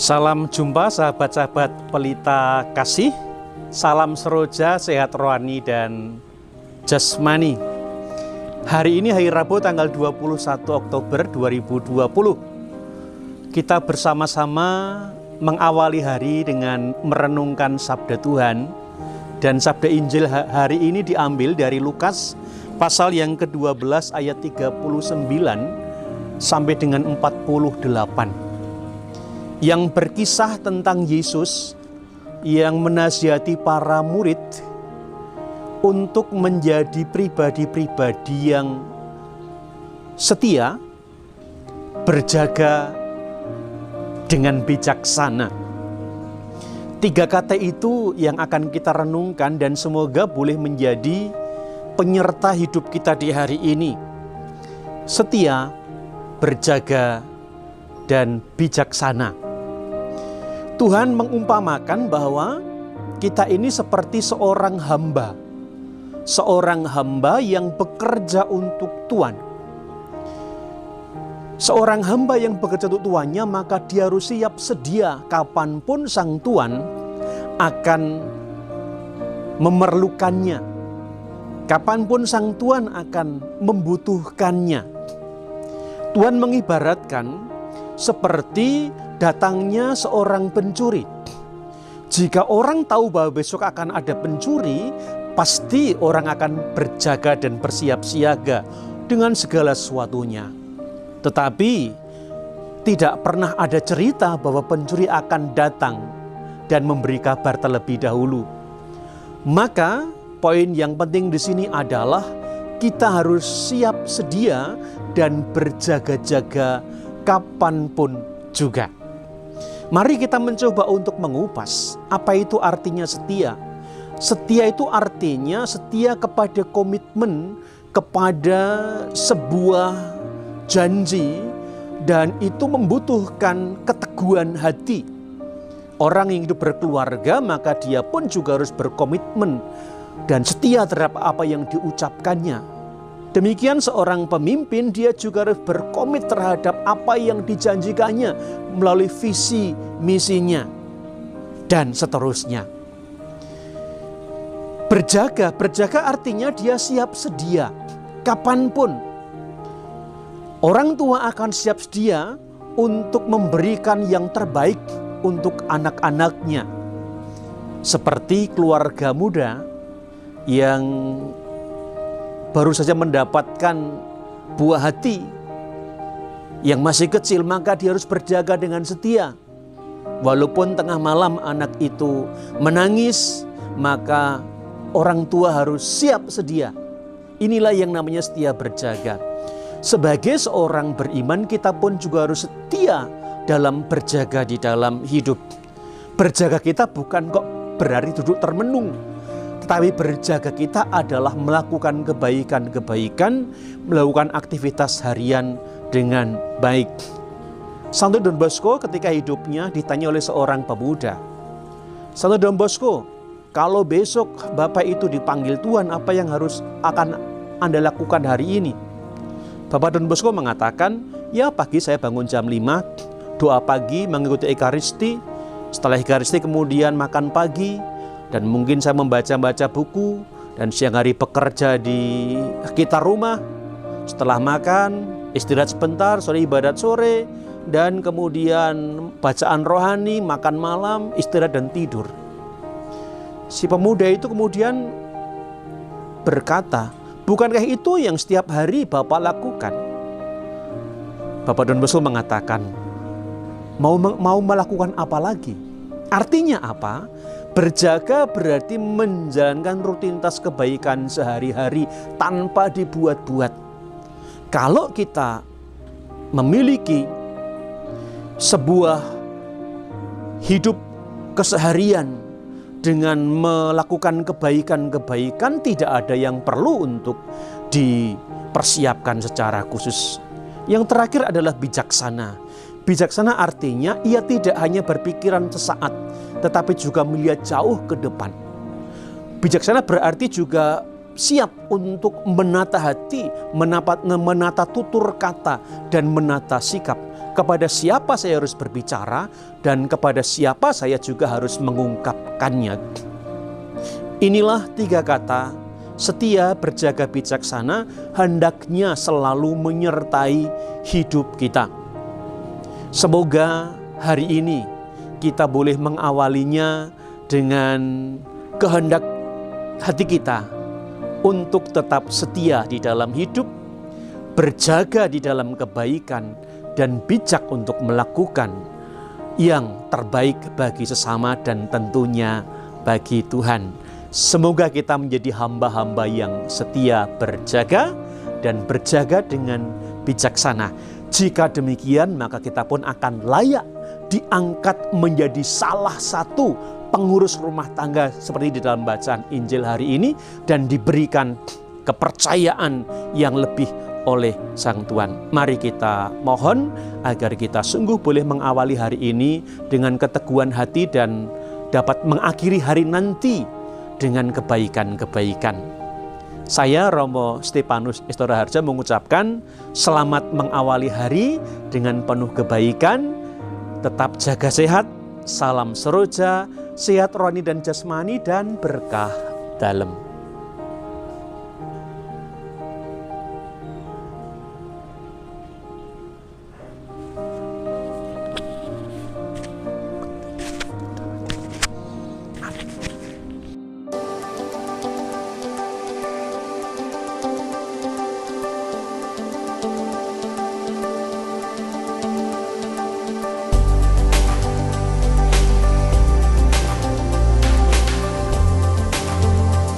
Salam jumpa sahabat-sahabat pelita kasih. Salam seroja, sehat rohani dan jasmani. Hari ini hari Rabu tanggal 21 Oktober 2020. Kita bersama-sama mengawali hari dengan merenungkan sabda Tuhan. Dan sabda Injil hari ini diambil dari Lukas pasal yang ke-12 ayat 39 sampai dengan 48. Yang berkisah tentang Yesus yang menasihati para murid untuk menjadi pribadi-pribadi yang setia, berjaga dengan bijaksana. 3 kata itu yang akan kita renungkan dan semoga boleh menjadi penyerta hidup kita di hari ini. Setia, berjaga, dan bijaksana. Tuhan mengumpamakan bahwa kita ini seperti seorang hamba. Seorang hamba yang bekerja untuk Tuhan. Seorang hamba yang bekerja untuk tuannya, maka dia harus siap sedia kapanpun sang tuan akan memerlukannya. Kapanpun sang tuan akan membutuhkannya. Tuhan mengibaratkan seperti datangnya seorang pencuri. Jika orang tahu bahwa besok akan ada pencuri, pasti orang akan berjaga dan bersiap siaga dengan segala sesuatunya. Tetapi tidak pernah ada cerita bahwa pencuri akan datang dan memberi kabar terlebih dahulu. Maka poin yang penting di sini adalah kita harus siap sedia dan berjaga-jaga kapanpun juga. Mari kita mencoba untuk mengupas apa itu artinya setia. Setia itu artinya setia kepada komitmen, kepada sebuah janji, dan itu membutuhkan keteguhan hati. Orang yang hidup berkeluarga maka dia pun juga harus berkomitmen dan setia terhadap apa yang diucapkannya. Demikian seorang pemimpin, dia juga harus berkomit terhadap apa yang dijanjikannya melalui visi misinya dan seterusnya. Berjaga artinya dia siap sedia kapanpun. Orang tua akan siap sedia untuk memberikan yang terbaik untuk anak-anaknya. Seperti keluarga muda yang baru saja mendapatkan buah hati yang masih kecil, maka dia harus berjaga dengan setia. Walaupun tengah malam anak itu menangis, maka orang tua harus siap sedia. Inilah yang namanya setia berjaga. Sebagai seorang beriman, kita pun juga harus setia dalam berjaga di dalam hidup. Berjaga kita bukan kok berarti duduk termenung, tetapi berjaga kita adalah melakukan kebaikan-kebaikan, melakukan aktivitas harian dengan baik. Santo Don Bosco ketika hidupnya ditanya oleh seorang pemuda, "Santo Don Bosco, kalau besok Bapak itu dipanggil Tuhan, apa yang akan Anda lakukan hari ini?" Bapak Don Bosco mengatakan, "Ya, pagi saya bangun jam 5, doa pagi, mengikuti Ekaristi. Setelah Ekaristi kemudian makan pagi, dan mungkin saya membaca-baca buku, dan siang hari bekerja di sekitar rumah. Setelah makan, istirahat sebentar, sore ibadat sore, dan kemudian bacaan rohani, makan malam, istirahat dan tidur." Si pemuda itu kemudian berkata, "Bukankah itu yang setiap hari Bapak lakukan?" Bapak Don Bosco mengatakan, mau melakukan apa lagi? Artinya apa? Berjaga berarti menjalankan rutinitas kebaikan sehari-hari tanpa dibuat-buat. Kalau kita memiliki sebuah hidup keseharian dengan melakukan kebaikan-kebaikan, tidak ada yang perlu untuk dipersiapkan secara khusus. Yang terakhir adalah bijaksana. Bijaksana artinya ia tidak hanya berpikiran sesaat, tetapi juga melihat jauh ke depan. Bijaksana berarti juga siap untuk menata hati, menata tutur kata, dan menata sikap. kepada siapa saya harus berbicara, dan kepada siapa saya juga harus mengungkapkannya. Inilah 3 kata setia, berjaga, bijaksana hendaknya selalu menyertai hidup kita. Semoga hari ini kita boleh mengawalinya dengan kehendak hati kita untuk tetap setia di dalam hidup, berjaga di dalam kebaikan, dan bijak untuk melakukan yang terbaik bagi sesama dan tentunya bagi Tuhan. Semoga kita menjadi hamba-hamba yang setia, berjaga, dan berjaga dengan bijaksana. Jika demikian, maka kita pun akan layak diangkat menjadi salah satu pengurus rumah tangga seperti di dalam bacaan Injil hari ini, dan diberikan kepercayaan yang lebih oleh Sang Tuhan. Mari kita mohon agar kita sungguh boleh mengawali hari ini dengan keteguhan hati dan dapat mengakhiri hari nanti dengan kebaikan-kebaikan. Saya Romo Stepanus Istora Harja mengucapkan selamat mengawali hari dengan penuh kebaikan. Tetap jaga sehat, salam seroja, sehat rohani dan jasmani, dan berkah dalam.